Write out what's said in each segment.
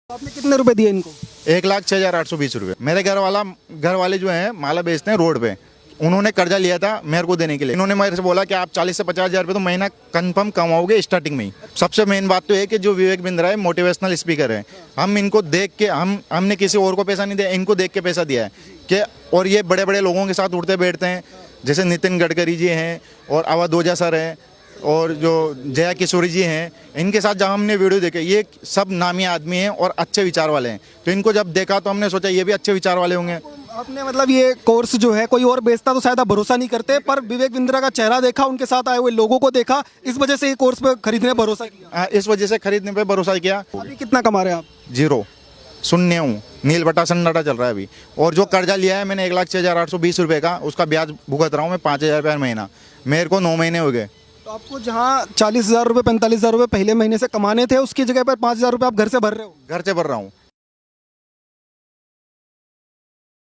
आपने कितने रुपए दिए इनको? 1,06,820 रुपये। मेरे घर वाले जो हैं माला बेचते हैं रोड पे, उन्होंने कर्जा लिया था मेरे को देने के लिए। इन्होंने मेरे से बोला कि आप 40 से 50 हज़ार रुपये तो महीना कंफर्म कमाओगे स्टार्टिंग में ही। सबसे मेन बात तो है कि जो विवेक बिंद्रा है मोटिवेशनल स्पीकर है, हम इनको देख के हमने किसी और को पैसा नहीं दिया, इनको देख के पैसा दिया है कि और ये बड़े बड़े लोगों के साथ उठते बैठते हैं, जैसे नितिन गडकरी जी हैं और अवध ओझा सर हैं और जो जया किशोरी जी हैं, इनके साथ जब हमने वीडियो देखे, ये सब नामी आदमी हैं और अच्छे विचार वाले हैं। तो इनको जब देखा तो हमने सोचा ये भी अच्छे विचार वाले होंगे। आपने मतलब ये कोर्स जो है कोई और बेचता तो शायद आप भरोसा नहीं करते, पर विवेक बिंद्रा का चेहरा देखा, उनके साथ आए हुए लोगों को देखा, इस वजह से ये कोर्स पे खरीदने पर भरोसा किया। इस वजह से खरीदने पे भरोसा किया। अभी कितना कमा रहे हैं आप? 0 शून्य हूँ, नील बटा सन्नाटा चल रहा है अभी। और जो कर्जा लिया है मैंने 1,06,820 रुपये का, उसका ब्याज भुगत रहा हूँ मैं 5,000 रुपये महीना। मेरे को 9 महीने हो गए। तो आपको जहाँ 40,000 रुपये 45,000 रुपये पहले महीने से कमाने थे, उसकी जगह पर 5,000 रुपये आप घर से भर रहे हो। घर से भर रहा हूँ।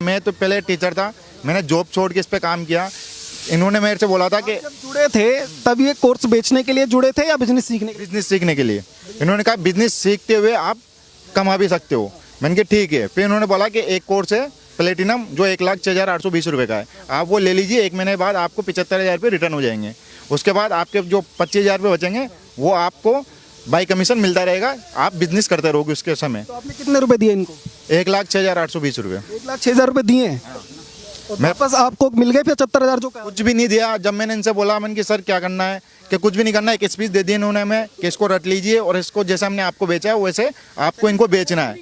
मैं तो पहले टीचर था, मैंने जॉब छोड़ के इस पे काम किया। इन्होंने मेरे से बोला था कि जब जुड़े थे तब ये कोर्स बेचने के लिए जुड़े थे या बिजनेस सीखने के लिए? बिजनेस सीखने के लिए। इन्होंने कहा बिजनेस सीखते हुए आप कमा भी सकते हो। मैंने कहा ठीक है। फिर इन्होंने बोला कि एक कोर्स है प्लेटिनम जो 1,06,820 रुपये का है, आप वो ले लीजिए। 1 महीने बाद आपको 75,000 रुपये रिटर्न हो जाएंगे। उसके बाद आपके जो 25,000 रुपये बचेंगे वो आपको बाई कमीशन मिलता रहेगा, आप बिजनेस करते रहोगे उसके समय। तो आपने कितने रुपए दिए इनको? 1,06,820 रुपये। 1,06,000 रुपये दिए हैं और मेरे पास आपको मिल गए 75,000 जो कहा? कुछ भी नहीं दिया। जब मैंने इनसे बोला मैंने कि सर क्या करना है, कि कुछ भी नहीं करना है, एक स्पीच दे दी इन्होंने हमें कि इसको रट लीजिए और इसको जैसे हमने आपको बेचा है वैसे आपको इनको बेचना है।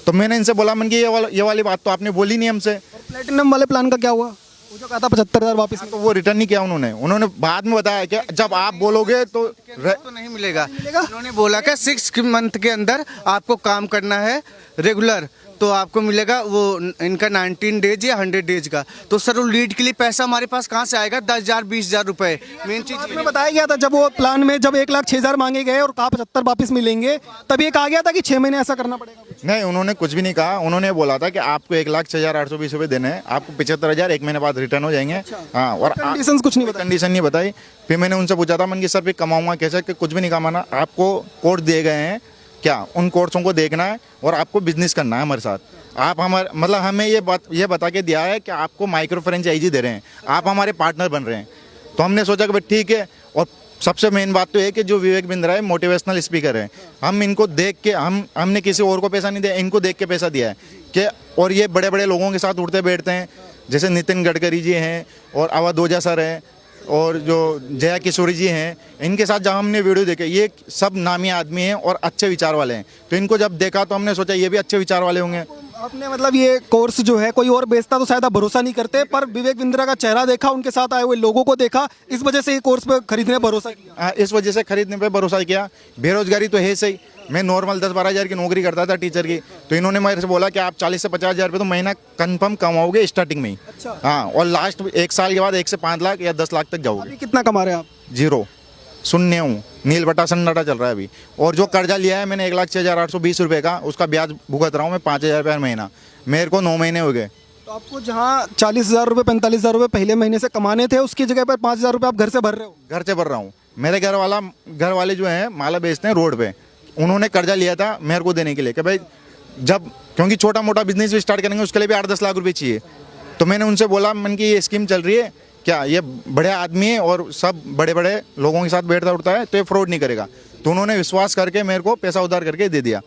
तो मैंने इनसे बोला मैंने कि ये वाली बात तो आपने बोली नहीं हमसे। और प्लेटिनम वाले प्लान का क्या हुआ? वो जो कहा था 75,000 वापस, तो वो रिटर्न नहीं किया उन्होंने बाद में बताया कि जब आप बोलोगे तो तो नहीं मिलेगा। उन्होंने बोला कि 6 मंथ के अंदर आपको काम करना है रेगुलर, तो आपको मिलेगा वो इनका 19 डेज या 100 डेज का। तो सर वो लीड के लिए पैसा हमारे पास कहाँ से आएगा? 10,000 20,000 रुपए। मेन चीज में बताया गया था जब वो प्लान में जब 1,06,000 मांगे गए और कहा 75 वापस मिलेंगे, तब ये कहा गया था कि 6 महीने ऐसा करना पड़ेगा। नहीं, उन्होंने कुछ भी नहीं कहा। उन्होंने बोला था कि आपको 1,06,820 रुपये देने हैं, आपको 75,000 1 महीने बाद रिटर्न हो जाएंगे। हाँ, और कंडीशन कुछ नहीं बताई? कंडीशन नहीं बताई। फिर मैंने उनसे पूछा था मैंने कि सर फिर कमाऊंगा कैसे, कि कुछ भी नहीं कमाना, आपको कोर्स दिए गए हैं क्या, उन कोर्सों को देखना है और आपको बिजनेस करना है हमारे साथ। आप हमारे मतलब हमें ये बता के दिया है कि आपको माइक्रो फ्रेंचाइजी दे रहे हैं, आप हमारे पार्टनर बन रहे हैं। तो हमने सोचा कि भाई ठीक है। और सबसे मेन बात तो है कि जो विवेक बिंद्रा है मोटिवेशनल स्पीकर है, हम इनको देख के हमने किसी और को पैसा नहीं दिया, इनको देख के पैसा दिया है कि और ये बड़े बड़े लोगों के साथ उठते बैठते हैं, जैसे नितिन गडकरी जी हैं और अवध ओझा सर हैं और जो जया किशोरी जी हैं, इनके साथ जब हमने वीडियो देखे, ये सब नामी आदमी हैं और अच्छे विचार वाले हैं। तो इनको जब देखा तो हमने सोचा ये भी अच्छे विचार वाले होंगे। आपने मतलब ये कोर्स जो है कोई और बेचता तो शायद आप भरोसा नहीं करते, पर विवेक बिंद्रा का चेहरा देखा, उनके साथ आए हुए लोगों को देखा, इस वजह से ये कोर्स पे खरीदने पर भरोसा किया। इस वजह से खरीदने पे भरोसा किया। बेरोजगारी तो है सही, मैं नॉर्मल 10-12 हज़ार की नौकरी करता था टीचर की। तो इन्होंने मेरे से बोला कि आप 40 से 50 हज़ार रुपये तो महीना कंफर्म कमाओगे स्टार्टिंग में ही। हाँ, और लास्ट 1 साल के बाद 1 से 5 लाख या 10 लाख तक जाओगे। अभी कितना कमा रहे हैं आप? 0 शून्य हूँ, नील बटा सन्नाटा चल रहा है अभी। और जो कर्जा लिया है मैंने 1,06,820 रुपये का, उसका ब्याज भुगत रहा हूँ मैं 5,000 रुपये महीना। मेरे को 9 महीने हो गए। तो आपको जहाँ 40,000 रुपये 45,000 रुपये पहले महीने से कमाने थे, उसकी जगह पर 5,000 रुपये आप घर से भर रहे हो। घर से भर रहा हूँ। मेरे घर वाले जो हैं माला बेचते हैं रोड पे, उन्होंने कर्जा लिया था मेरे को देने के लिए कि भाई जब, क्योंकि छोटा मोटा बिजनेस भी स्टार्ट करेंगे उसके लिए भी 8-10 लाख रुपए चाहिए। तो मैंने उनसे बोला मैंने कि ये स्कीम चल रही है क्या, ये बड़े आदमी है और सब बड़े बड़े लोगों के साथ बैठता उठता है, तो ये फ्रॉड नहीं करेगा। तो उन्होंने विश्वास करके मेरे को पैसा उधार करके दे दिया।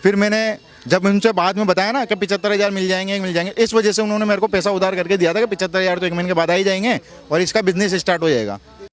फिर मैंने जब उनसे बाद में बताया ना कि 75,000 मिल जाएंगे, इस वजह से उन्होंने मेरे को पैसा उधार करके दिया था कि 75,000 तो 1 महीने के बाद आ ही जाएंगे और इसका बिजनेस स्टार्ट हो जाएगा।